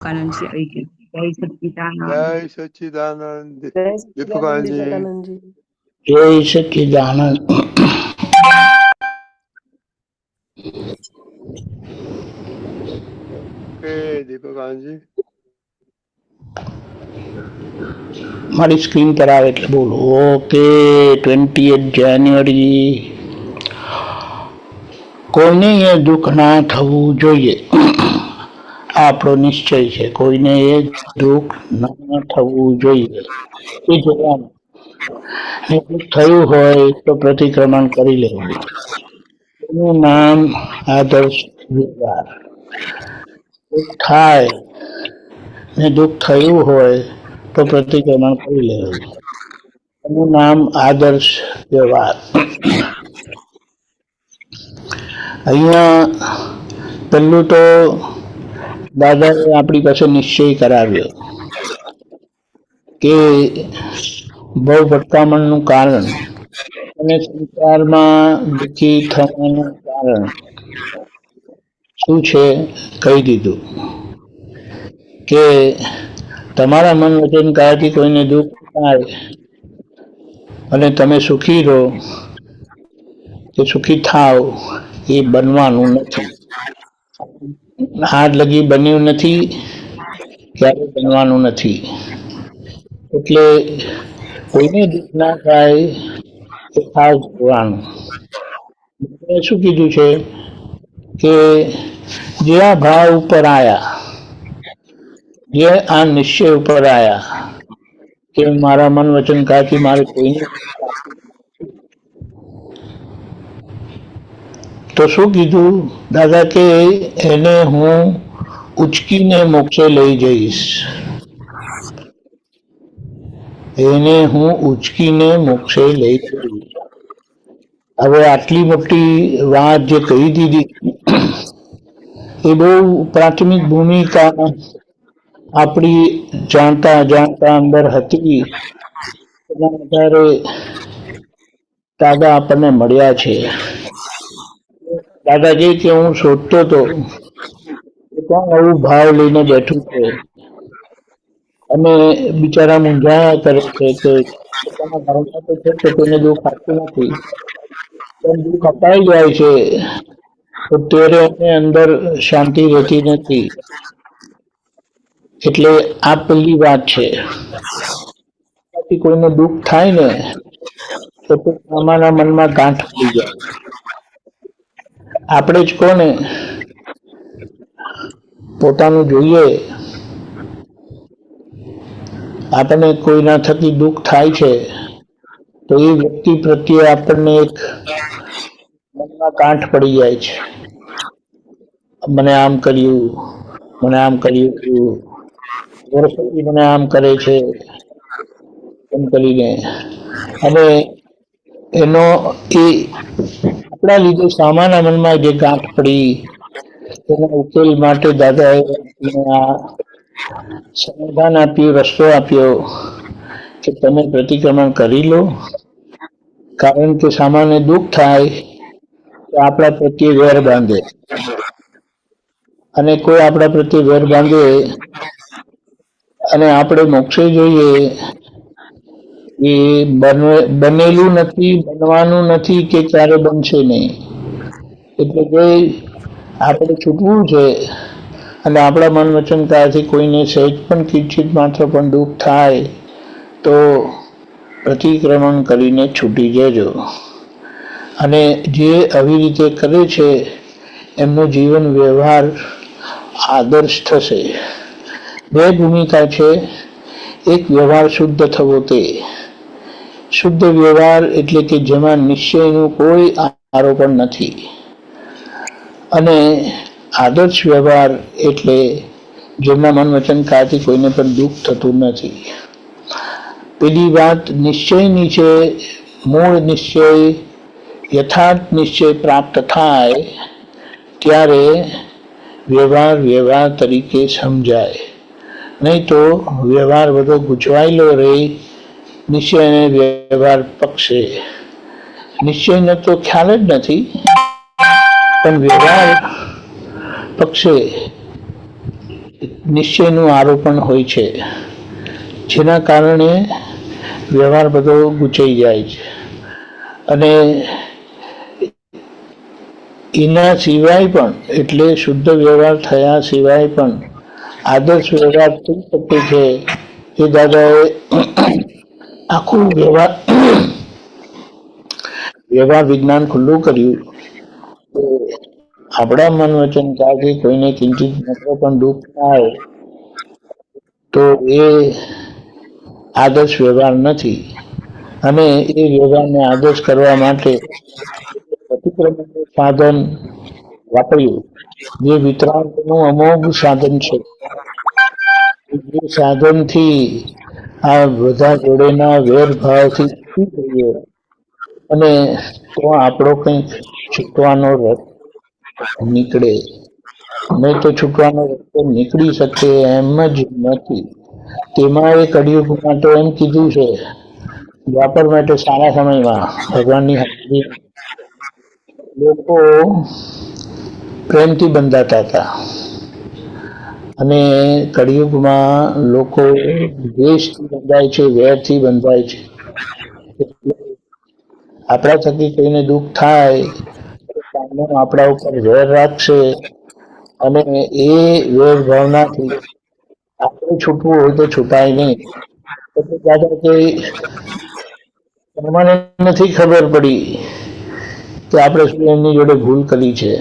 કાનંદજી આવી ગયું. જય સચ્ચિદાનંદ. જય સચ્ચિદાનંદ જય સચ્ચિદાનંદ દીપકાજી. વિવેકાનંદજી. જય સચ્ચિદાનંદ. કે દીપકાજી મારી સ્ક્રીન પર આવે એટલે બોલો. ઓકે, 28 જાન્યુઆરી. કોઈને એ દુઃખ ના થવું જોઈએ, આપણો નિશ્ચય છે. કોઈને એ દુઃખ ના થવું જોઈએ એ જોવાનું. દુઃખ થયું હોય તો પ્રતિક્રમણ કરી લેવું. એનું નામ આદર્શ વ્યવહાર. દુઃખ થાય ને દુઃખ થયું હોય તો પ્રતિક્રમણ કરી લેવું. એનું નામ આદર્શ વ્યવહાર. અહીંયા પહેલું તો દાદાએ આપણી પાસે નિશ્ચય કરાવ્યો કે ભવ ભટકામણનું કારણ અને સંસારમાં દુઃખી થવાનું કારણ શું છે કહી દીધું કે તમારા મન વચન કાયાથી કોઈને દુઃખ થાય અને તમે સુખી રહો કે સુખી થાવ એ બનવાનું નથી. આજ લગી બન્યું નથી, ક્યારે બનવાનું નથી. એટલે કોઈને દુઃખ ના થાય એ ખાસ જોવાનું. શું કીધું છે કે જે આ ભાવ ઉપર આયા, જે આ નિશ્ચય ઉપર આયા કે મારા મન વચન કાયાથી મારે કોઈને, તો શું કીધું દાદા કે એને હું ઉચકીને મોક્ષે લઈ જઈશ. એને હું ઉચકીને મોક્ષે લઈ જઈશ. હવે આટલી મોટી વાત જે કહી દીધી એ બહુ પ્રાથમિક ભૂમિકા આપણી જાણતા જાણતા અંદર હતી. એના આધારે દાદા આપણને મળ્યા છે. દાદાજી કે હું શોધતો હતો કોણ આવું ભાવ લઈને બેઠું છે અને બિચારા મૂંઝાયા કરે છે કે પોતાના ભાવના તો છે કે કોઈને દુઃખ આપતું નથી, પણ દુઃખ અપાઈ જાય છે તો ત્યારે એને અંદર શાંતિ રહેતી નથી. એટલે આ પહેલી વાત છે. કોઈને દુઃખ થાય ને તો અમારા મનમાં ગાંઠ પડી જાય. આપણે જ કોને પોતાનું જોઈએ, આપણને કોઈના થકી દુઃખ થાય છે તો એ વ્યક્તિ પ્રત્યે આપણને એક મનમાં ગાંઠ પડી જાય છે. મને આમ કર્યું, મને આમ કર્યું, વર્ષોથી મને આમ કરે છે એમ કરીને. અને એનો એ આપણા લીધે સામાન્ય મનમાં જે ગાંઠ પડી એના ઉકેલ માટે દાદાએ આ સમાધાન આપ્યું, રસ્તો આપ્યો કે તમે પ્રતિક્રમણ કરી લો. કારણ કે સામાન્ય દુઃખ થાય તો આપણા પ્રત્યે વેર બાંધે, અને કોઈ આપણા પ્રત્યે વેર બાંધે અને આપણે મોક્ષે જોઈએ એ બનેલું નથી, બનવાનું નથી કે ક્યારે બનશે નહીં. એટલે કે આપણે છૂટવું છે. અને આપણા મન વચન કાયાથી કોઈને સહેજ પણ કિંચિત માત્ર પણ દુઃખ થાય તો પ્રતિક્રમણ કરીને છૂટી જજો. અને જે આવી રીતે કરે છે એમનો જીવન વ્યવહાર આદર્શ થશે. બે ભૂમિકા છે. એક વ્યવહાર શુદ્ધ થવો, તે શુદ્ધ વ્યવહાર એટલે કે જેમાં નિશ્ચયનું કોઈ આરોપણ નથી. અને આદર્શ વ્યવહાર એટલે જેમના મન વચન કાયાથી કોઈને પણ દુઃખ થતું નથી. પેલી વાત નિશ્ચયની છે. મૂળ નિશ્ચય, યથાર્થ નિશ્ચય પ્રાપ્ત થાય ત્યારે વ્યવહાર વ્યવહાર તરીકે સમજાય. નહીં તો વ્યવહાર બધો ગૂંચવાયેલો રહી નિશ્ચય અને વ્યવહાર પક્ષે. નિશ્ચયનો તો ખ્યાલ જ નથી, પણ વ્યવહાર પક્ષે નિશ્ચયનું આરોપણ હોય છે, જેના કારણે વ્યવહાર બધો ગૂંચાઈ જાય છે. અને એના સિવાય પણ, એટલે શુદ્ધ વ્યવહાર થયા સિવાય પણ આદર્શ વ્યવહાર થઈ શકે છે. એ દાદાએ આખું વ્યવહાર વિજ્ઞાન ખુલ્લું કર્યું. આપણા મન વચન કાળથી કોઈને કિંચિત માત્ર પણ દુઃખ થાય તો એ આદર્શ વ્યવહાર નથી. અને એ વ્યવહારને આદર્શ કરવા માટે પ્રતિક્રમણનું સાધન વાપર્યું, જે વિતરાગનું અમોઘ સાધન છે. જે સાધનથી આ બધા જોડેના વેરભાવથી છૂટી જઈએ અને તો આપણો કંઈક છૂટવાનો રસ્તો નીકળે. નહીં તો છૂટવાનો રસ્તો નીકળી શકે એમ જ નથી. તેમાં એ કળિયુગમાં તો એમ કીધું છે, દ્વાપર માટે સારા સમયમાં ભગવાનની હાજરી લોકો પ્રેમથી બંધાતા હતા, અને કળિયુગમાં લોકો દ્વેષથી બંધાય છે, વેરથી બંધાય છે. આપણા થકી કોઈને દુઃખ થાય તો સામે આપણા ઉપર વેર રાખશે, અને એ વેર ભાવનાથી આપણે છૂટવું હોય તો છૂટાય નહીં. દાદા કે મને નથી ખબર પડી કે આપણે શું એમની જોડે ભૂલ કરી છે,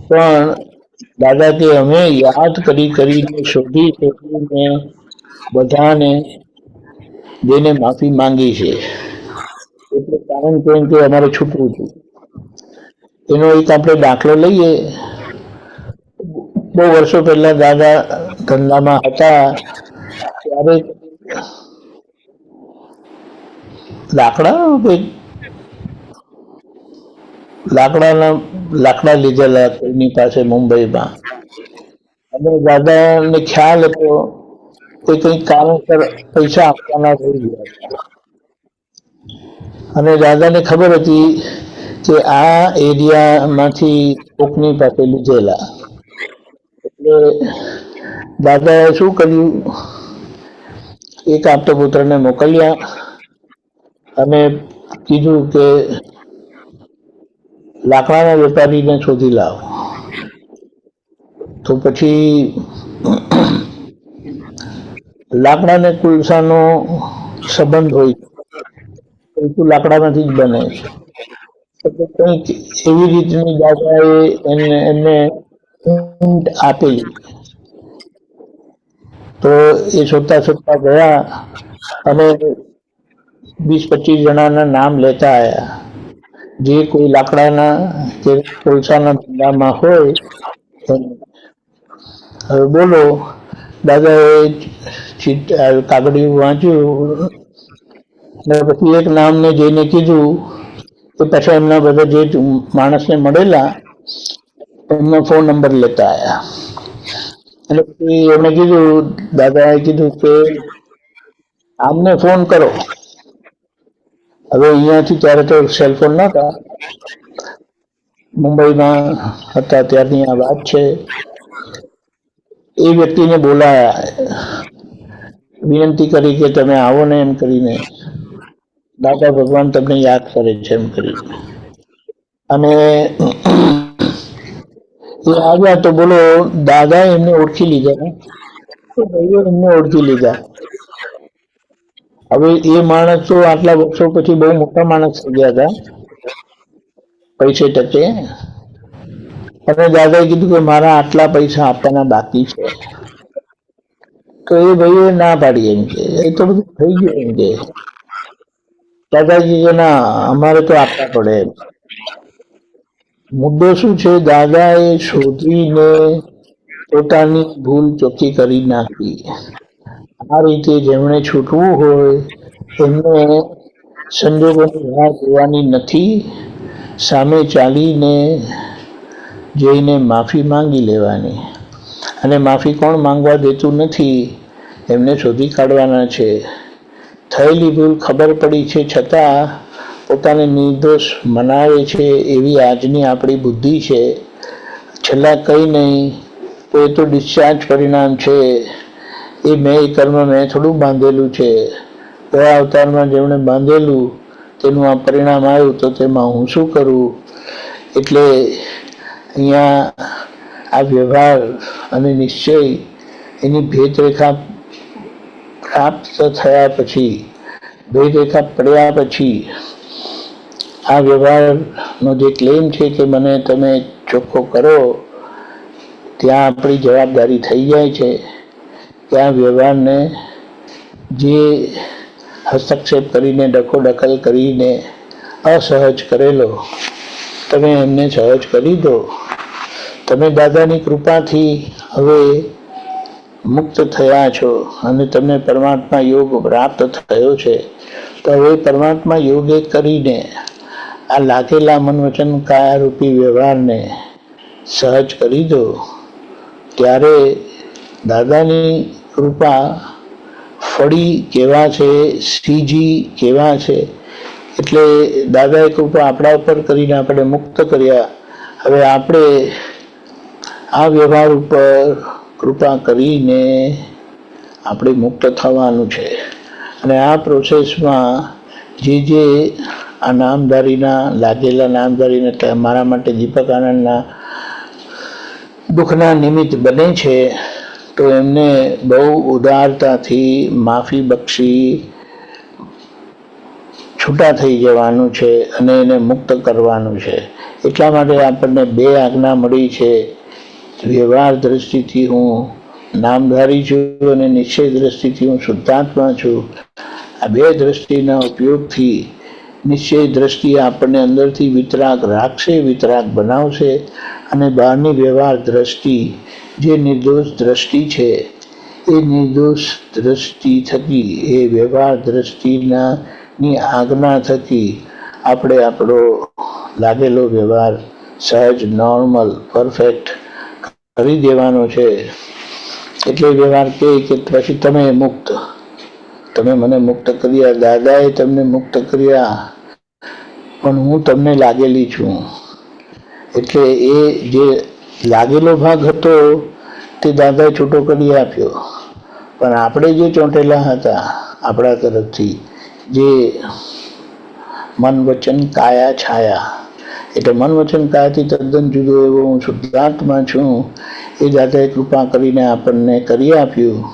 પણ દાદા કે અમે યાદ કરીને શોધીને બધાને જેને માફી માંગી છે. એટલે કારણ કે અમારે છૂટવું હતું. એનો એક આપણે દાખલો લઈએ. બહુ વર્ષો પહેલા દાદા ધંધામાં હતા ત્યારે લાકડા લીધેલા કોઈની પાસે મુંબઈમાં, અને દાદાને ખ્યાલ હતો કે કંઈક કારણસર પૈસા આપવાના થઈ ગયા હતા. અને દાદાને ખબર હતી કે આ એરિયામાંથી કોકની પાસે લીધેલા. એટલે દાદાએ શું કર્યું, એક આપતા પુત્રને મોકલ્યા અને કીધું કે લાકડાના વેપારીને શોધી લાવો. તો પછી લાકડાને કોલસાનો સંબંધ હોય, કોલસું લાકડામાંથી જ બને છે. કંઈક એવી રીતની દાદાએ એમને આપેલી. તો એ શોધતા ગયા અને 20-25 જણાના નામ લેતા આવ્યા, જે કોઈ લાકડાના કે કોલસાના ધંધામાં હોય. હવે બોલો, દાદાએ કાગળિયું વાંચ્યું અને પછી એક નામને જઈને કીધું કે પછી એમના બધા જે માણસને મળેલા એમનો ફોન નંબર લેતા આવ્યા. અને પછી એમણે કીધું, દાદાએ કીધું કે આમને ફોન કરો. હવે અહીંયાથી ત્યારે તો સેલફોન નહોતા, મુંબઈમાં હતા ત્યારની આ વાત છે. એ વ્યક્તિને બોલાયા, વિનંતી કરી કે તમે આવો ને એમ કરીને. દાદા ભગવાન તમને યાદ કરે છે એમ કરી. અને એ આવ્યા તો બોલો, દાદા એમને ઓળખી લીધા. એમને ઓળખી લીધા. હવે એ માણસ તો આટલા વર્ષો પછી બહુ મોટા માણસ થઈ ગયા હતા પૈસે ટકે. અને દાદાએ કીધું કે મારા આટલા પૈસા આપવાના બાકી છે. તો એ ભાઈએ ના પાડી એમ કે એ તો બધું થઈ ગયું એમ કે. દાદાજી કે ના, અમારે તો આપવા પડે. મુદ્દો શું છે, દાદાએ શોધીને પોતાની ભૂલ ચોખ્ખી કરી નાખી. આ રીતે જેમણે છૂટવું હોય એમને સંજોગોની રાહ જોવાની નથી, સામે ચાલીને જઈને માફી માંગી લેવાની. અને માફી કોણ માંગવા દેતું નથી, એમને શોધી કાઢવાના છે. થયેલી ભૂલ ખબર પડી છે છતાં પોતાને નિર્દોષ મનાવે છે, એવી આજની આપણી બુદ્ધિ છે. છેલ્લા કંઈ નહીં તો એ તો ડિસ્ચાર્જ પરિણામ છે. એ મેં એ કર્મ મેં થોડું બાંધેલું છે. ગયા અવતારમાં જેમણે બાંધેલું તેનું આ પરિણામ આવ્યું, તો તેમાં હું શું કરું? એટલે અહીંયા આ વ્યવહાર અને નિશ્ચય એની ભેદરેખા પ્રાપ્ત થયા પછી, ભેદરેખા પડ્યા પછી આ વ્યવહારનો જે ક્લેમ છે કે મને તમે ચોખ્ખો કરો, ત્યાં આપણી જવાબદારી થઈ જાય છે. ત્યાં વ્યવહારને જે હસ્તક્ષેપ કરીને, ડખોડખલ કરીને અસહજ કરેલો, તમે એમને સહજ કરી દો. તમે દાદાની કૃપાથી હવે મુક્ત થયા છો અને તમને પરમાત્મા યોગ પ્રાપ્ત થયો છે. તો હવે પરમાત્મા યોગે કરીને આ લાગેલા મન વચન કાયા રૂપી વ્યવહારને સહજ કરી દો. ત્યારે દાદાની કૃપા ફળી કેવા છે, શ્રીજી કેવા છે, એટલે દાદાએ કૃપા આપણા ઉપર કરીને આપણે મુક્ત કર્યા. હવે આપણે આ વ્યવહાર ઉપર કૃપા કરીને આપણે મુક્ત થવાનું છે. અને આ પ્રોસેસમાં જે આ નામધારીના લાગેલા નામધારીને મારા માટે દીપક આનંદના દુઃખના નિમિત્ત બને છે, તો એમને બહુ ઉદારતાથી માફી બક્ષી છૂટા થઈ જવાનું છે અને એને મુક્ત કરવાનું છે. એટલા માટે આપણને બે આજ્ઞા મળી છે. વ્યવહાર દ્રષ્ટિથી હું નામધારી છું અને નિશ્ચય દ્રષ્ટિથી હું શુદ્ધાત્મા છું. આ બે દ્રષ્ટિના ઉપયોગથી નિશ્ચય દ્રષ્ટિ આપણને અંદરથી વિતરાગ રાખશે, વિતરાગ બનાવશે, અને બહારની વ્યવહાર દ્રષ્ટિ જે નિર્દોષ દ્રષ્ટિ છે, એ નિર્દોષ દ્રષ્ટિ થકી, એ વ્યવહાર દ્રષ્ટિની આજ્ઞા થકી આપણે આપણો લાગેલો વ્યવહાર સહજ, નોર્મલ, પરફેક્ટ કરી દેવાનો છે. એટલે વ્યવહાર કહે કે પછી તમે મુક્ત, તમે મને મુક્ત કર્યા, દાદાએ તમને મુક્ત કર્યા, પણ હું તમને લાગેલી છું. એટલે એ જે લાગેલો ભાગ હતો તે દાદાએ છૂટો કરી આપ્યો. પણ આપણે જે ચોંટેલા હતા આપણા તરફથી, જે મન વચન કાયા છાયા, એટલે મન વચન કાયાથી તદ્દન જુદો એવો હું શુદ્ધાત્મા છું, એ દાદાએ કૃપા કરીને આપણને કરી આપ્યું.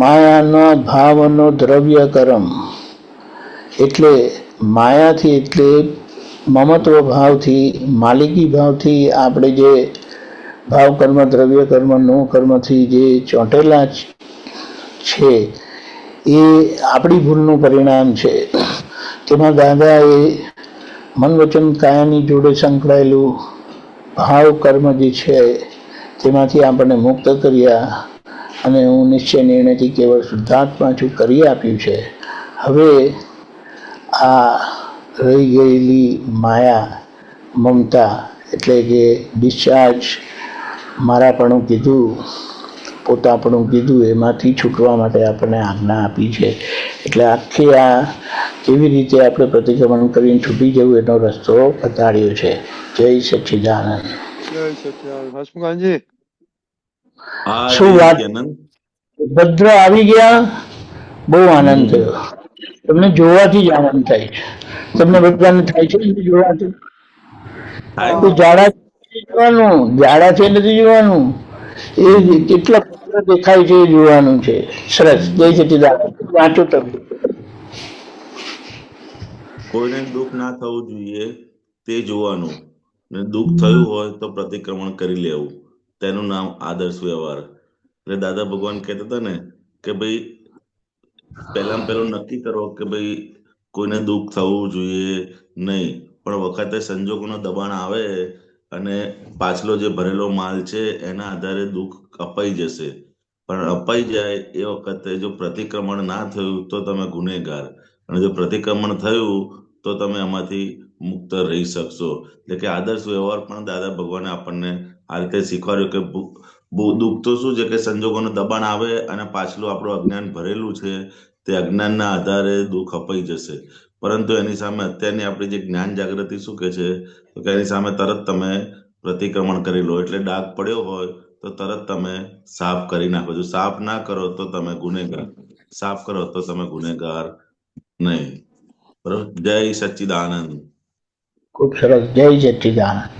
માયાના ભાવનો દ્રવ્ય કર્મ, એટલે માયાથી, એટલે મમત્વ ભાવથી, માલિકી ભાવથી આપણે જે ભાવ કર્મ, દ્રવ્ય કર્મ, નો કર્મથી જે ચોંટેલા છે, એ આપણી ભૂલનું પરિણામ છે. તેમાં દાદાએ મન વચન કાયાની જોડે સંકળાયેલું ભાવ કર્મ જે છે તેમાંથી આપણને મુક્ત કર્યા અને હું નિશ્ચય નિર્ણયથી કેવળ શુદ્ધાત્મા છું કરી આપ્યું છે. હવે આ રહી ગયેલી માયા, મમતા, એટલે કે ડિસ્ચાર્જ, મારાપણું કીધું, પોતાપણું કીધું, એમાંથી છૂટવા માટે આપણને આજ્ઞા આપી છે. એટલે આખી આ કેવી રીતે આપણે પ્રતિક્રમણ કરીને છૂટી જવું એનો રસ્તો બતાડ્યો છે. જય સચ્ચિદાનંદ. જય સચ્ચિદાનંદ. હસમુખાનજી, શું વાત, ભદ્ર આવી ગયા, બહુ આનંદ થયો. તમને જોવાથી જ આનંદ થાય છે. તમને બધાને થાય છે જોવાથી? જાડા જોવાનું, જાડા છે નથી જોવાનું, એ કેટલા ભદ્ર દેખાય છે એ જોવાનું છે. સરસ. જય સચ્ચિદાનંદ. વાંચો તમે. કોઈને દુઃખ ના થવું જોઈએ તે જોવાનું, ને દુઃખ થયું હોય તો પ્રતિક્રમણ કરી લેવું, તેનું નામ આદર્શ વ્યવહાર. એટલે દાદા ભગવાન કહેતા હતા ને કે ભાઈ પહેલામાં પહેલું નક્કી કરો કે ભાઈ કોઈને દુઃખ થવું જોઈએ નહીં, પણ વખતે સંજોગોનો દબાણ આવે અને પાછલો જે ભરેલો માલ છે એના આધારે દુઃખ અપાઈ જશે. પણ અપાઈ જાય એ વખતે જો પ્રતિક્રમણ ના થયું તો તમે ગુનેગાર, અને જો પ્રતિક્રમણ થયું તો તમે આમાંથી મુક્ત રહી શકશો. એટલે કે આદર્શ વ્યવહાર પણ દાદા ભગવાને આપણને આ રીતે શીખવાડ્યું કે દુઃખ તો શું છે કે સંજોગોનું દબાણ આવે અને પાછલું આપણું અજ્ઞાન ભરેલું છે તે અજ્ઞાનના આધારે દુઃખ અપાઈ જશે. પરંતુ એની સામે અત્યારની આપણી જે જ્ઞાન જાગૃતિ શું કહે છે તો કે એની સામે તરત તમે પ્રતિક્રમણ કરી લો. એટલે ડાઘ પડ્યો હોય તો તરત તમે સાફ કરી નાખો. જો સાફ ના કરો તો તમે ગુનેગાર, સાફ કરો તો તમે ગુનેગાર નહીં. બરોબર. જય સચ્ચિદાનંદ. ખૂબ સરસ. જય સચ્ચિદાનંદ.